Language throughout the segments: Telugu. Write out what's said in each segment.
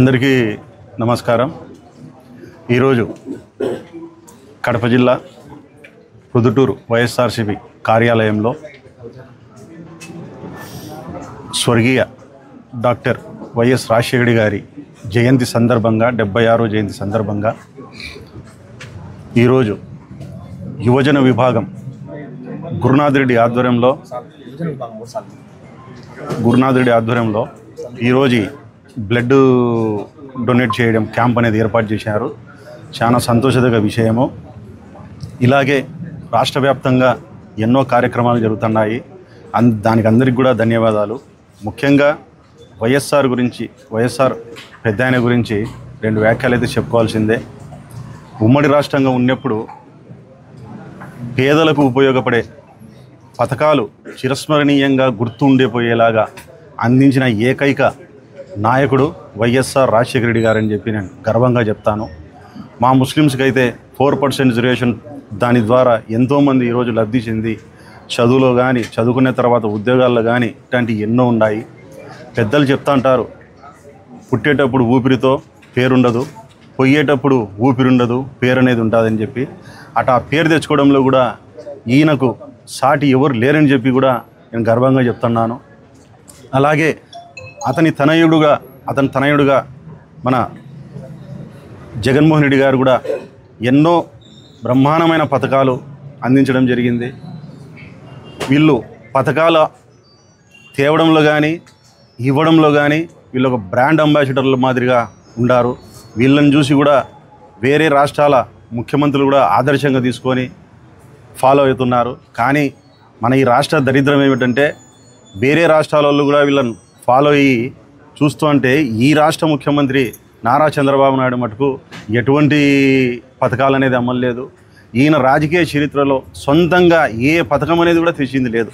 అందరికీ నమస్కారం. ఈరోజు కడప జిల్లా ప్రొద్దుటూరు వైఎస్ఆర్సీపీ కార్యాలయంలో స్వర్గీయ డాక్టర్ వైఎస్ రాజశేఖర్ గారి జయంతి సందర్భంగా 76వ జయంతి సందర్భంగా ఈరోజు యువజన విభాగం గురునాథ్ రెడ్డి ఆధ్వర్యంలో ఈరోజు బ్లడ్ డొనేట్ చేయడం క్యాంప్ అనేది ఏర్పాటు చేశారు. చాలా సంతోషదగ్గ విషయము. ఇలాగే రాష్ట్ర వ్యాప్తంగా ఎన్నో కార్యక్రమాలు జరుగుతున్నాయి. దానికి అందరికీ కూడా ధన్యవాదాలు. ముఖ్యంగా వైఎస్ఆర్ పెద్ద ఆయన గురించి 2 వ్యాఖ్యలు అయితే చెప్పుకోవాల్సిందే. ఉమ్మడి రాష్ట్రంగా ఉన్నప్పుడు పేదలకు ఉపయోగపడే పథకాలు చిరస్మరణీయంగా గుర్తుండిపోయేలాగా అందించిన ఏకైక నాయకుడు వైఎస్ఆర్ రాజశేఖర రెడ్డి గారని చెప్పి నేను గర్వంగా చెప్తాను. మా ముస్లిమ్స్కి అయితే 4% రిజర్వేషన్, దాని ద్వారా ఎంతోమంది ఈరోజు లబ్ధి చెంది చదువులో కానీ చదువుకునే తర్వాత ఉద్యోగాల్లో కానీ ఇట్లాంటివి ఎన్నో ఉన్నాయి. పెద్దలు చెప్తా ఉంటారు, పుట్టేటప్పుడు ఊపిరితో పేరుండదు, పోయేటప్పుడు ఊపిరుండదు, పేరు అనేది ఉంటుందని చెప్పి. అటు ఆ పేరు తెచ్చుకోవడంలో కూడా ఈయనకు సాటి ఎవరు లేరని చెప్పి కూడా నేను గర్వంగా చెప్తున్నాను. అలాగే అతని తనయుడుగా మన జగన్మోహన్ రెడ్డి గారు కూడా ఎన్నో బ్రహ్మాండమైన పథకాలు అందించడం జరిగింది. వీళ్ళు పథకాల తేవడంలో కానీ ఇవ్వడంలో కానీ వీళ్ళు ఒక బ్రాండ్ అంబాసిడర్ల మాదిరిగా ఉండారు. వీళ్ళని చూసి కూడా వేరే రాష్ట్రాల ముఖ్యమంత్రులు కూడా ఆదర్శంగా తీసుకొని ఫాలో అవుతున్నారు. కానీ మన ఈ రాష్ట్ర దరిద్రం ఏమిటంటే వేరే రాష్ట్రాలలో కూడా వీళ్ళని ఫాలో అయ్యి చూస్తూ అంటే ఈ రాష్ట్ర ముఖ్యమంత్రి నారా చంద్రబాబు నాయుడు మటుకు ఎటువంటి పథకాలు అనేది అమలు లేదు. ఈయన రాజకీయ చరిత్రలో సొంతంగా ఏ పథకం అనేది కూడా తెచ్చింది లేదు.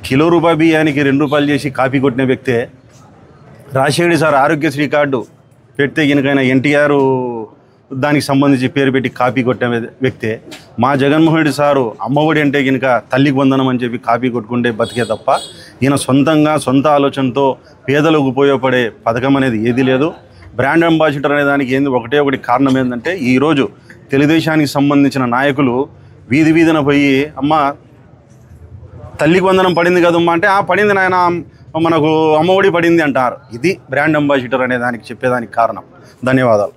కిలో రూపాయి బియ్యానికి 2 రూపాయలు చేసి కాపీ కొట్టిన వ్యక్తే. రాజశేఖర్ సార్ ఆరోగ్యశ్రీ కార్డు పెడితే ఈయనకైనా ఎన్టీఆర్ దానికి సంబంధించి పేరు పెట్టి కాపీ కొట్టిన వ్యక్తే. మా జగన్మోహన్ రెడ్డి సారు అమ్మఒడి అంటే కనుక తల్లికి వందనం అని చెప్పి కాపీ కొట్టుకుంటే బతికే తప్ప ఈయన సొంత ఆలోచనతో పేదలకు ఉపయోగపడే పథకం అనేది ఏది లేదు. బ్రాండ్ అంబాసిడర్ అనే దానికి ఒకటి కారణం ఏంటంటే ఈరోజు తెలుగుదేశానికి సంబంధించిన నాయకులు వీధిన పోయి అమ్మ తల్లికి వందనం పడింది కదమ్మా అంటే పడింది నాయన, మనకు అమ్మఒడి పడింది అంటారు. ఇది బ్రాండ్ అంబాసిడర్ అనే దానికి చెప్పేదానికి కారణం. ధన్యవాదాలు.